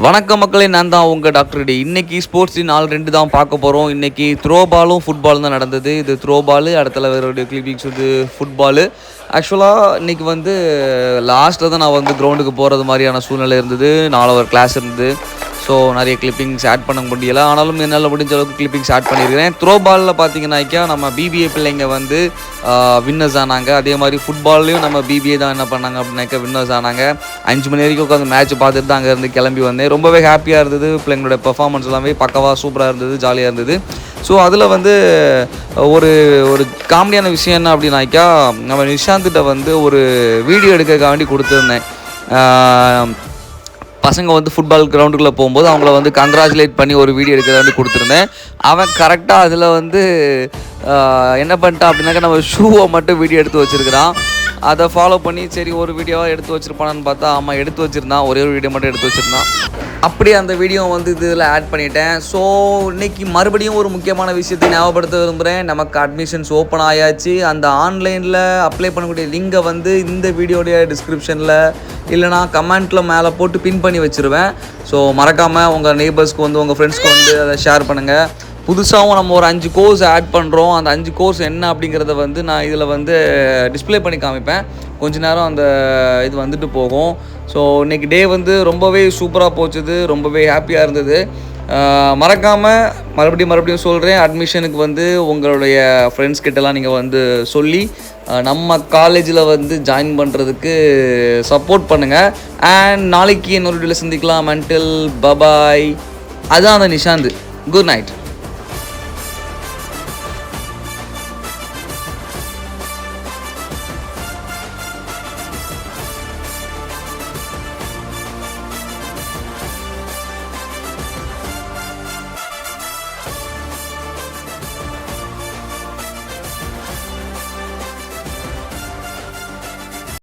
வணக்கம் மக்களே, நான் தான் உங்கள் டாக்டர் டி. இன்றைக்கி ஸ்போர்ட்ஸ் நாள் 2 தான் பார்க்க போகிறோம். இன்றைக்கி த்ரோ பாலும் ஃபுட்பாலும் தான் நடந்தது. இது த்ரோ பாலு, அடுத்த வேறுடைய கிளிப்பிங்ஸ் வந்து ஃபுட்பாலு. ஆக்சுவலாக இன்றைக்கி வந்து லாஸ்ட்டில் தான் நான் வந்து கிரவுண்டுக்கு போகிறது மாதிரியான சூழ்நிலை இருந்தது. 4 ஹவர் கிளாஸ் இருந்தது. ஸோ நிறைய கிளிப்பிங்ஸ் ஆட் பண்ண முடியலை. ஆனாலும் என்னால் முடிஞ்ச அளவுக்கு கிளிப்பிங்ஸ் ஆட் பண்ணியிருக்கிறேன். த்ரோ பாலில் பார்த்தீங்கன்னாக்கா நம்ம பிபிஏ பிள்ளைங்க வந்து வின்னர்ஸ் ஆனாங்க. அதே மாதிரி ஃபுட்பால்லையும் நம்ம பிபிஏ தான் என்ன பண்ணாங்க அப்படின்னாக்கா வின்னர்ஸ் ஆனாங்க. 5 மணி வரைக்கும் உட்காந்து மேட்ச் பார்த்துட்டு தான் அங்கேருந்து கிளம்பி வந்தேன். ரொம்பவே ஹாப்பியாக இருந்தது. பிள்ளைங்களோட பெர்ஃபார்மன்ஸ் எல்லாமே பக்கவாக சூப்பராக இருந்தது, ஜாலியாக இருந்தது. ஸோ அதில் வந்து ஒரு ஒரு காமெடியான விஷயம் என்ன அப்படின்னாக்கா, நம்ம நிஷாந்த்கிட்ட வந்து ஒரு வீடியோ எடுக்க வேண்டி கொடுத்துருந்தேன். பசங்க வந்து ஃபுட்பால் கிரவுண்டுக்குள்ளே போகும்போது அவங்கள வந்து கங்க்ராச்சுலேட் பண்ணி ஒரு வீடியோ எடுக்கிறத வந்து கொடுத்துருந்தேன். அவன் கரெக்டாக அதில் வந்து என்ன பண்ணிட்டான் அப்படின்னாக்கா, நம்ம ஷூவை மட்டும் வீடியோ எடுத்து வச்சுருக்கிறான். அதை ஃபாலோ பண்ணி சரி ஒரு வீடியோவாக எடுத்து வச்சுருப்பானான்னு பார்த்தா ஆமாம் எடுத்து வச்சுருந்தான். ஒரே ஒரு வீடியோ மட்டும் எடுத்து வச்சுருந்தான். அப்படியே அந்த வீடியோ வந்து இதில் ஆட் பண்ணிட்டேன். ஸோ இன்றைக்கி மறுபடியும் ஒரு முக்கியமான விஷயத்தை ஞாபகப்படுத்த விரும்புகிறேன். நமக்கு அட்மிஷன்ஸ் ஓப்பன் ஆயாச்சு. அந்த ஆன்லைனில் அப்ளை பண்ணக்கூடிய லிங்கை வந்து இந்த வீடியோடைய டிஸ்கிரிப்ஷனில் இல்லைனா கமெண்ட்டில் மேலே போட்டு பின் பண்ணி வச்சுருவேன். ஸோ மறக்காமல் உங்கள் நெய்பர்ஸ்க்கு வந்து உங்கள் ஃப்ரெண்ட்ஸ்க்கு வந்து அதை ஷேர் பண்ணுங்கள். புதுசாகவும் நம்ம ஒரு 5 கோர்ஸ் ஆட் பண்ணுறோம். அந்த 5 கோர்ஸ் என்ன அப்படிங்கிறத வந்து நான் இதில் வந்து டிஸ்பிளே பண்ணி காமிப்பேன். கொஞ்ச நேரம் அந்த இது வந்துட்டு போகும். ஸோ இன்றைக்கி டே வந்து ரொம்பவே சூப்பராக போச்சுது. ரொம்பவே ஹாப்பியாக இருந்தது. மறக்காமல் மறுபடியும் சொல்கிறேன், அட்மிஷனுக்கு வந்து உங்களுடைய ஃப்ரெண்ட்ஸ் கிட்டலாம் நீங்கள் வந்து சொல்லி நம்ம காலேஜில் வந்து ஜாயின் பண்ணுறதுக்கு சப்போர்ட் பண்ணுங்கள். அண்ட் நாளைக்கு இன்னொரு வீடியோவில் சந்திக்கலாம். Until bye bye. அதுதான் அந்த நிஷாந்த். Good night.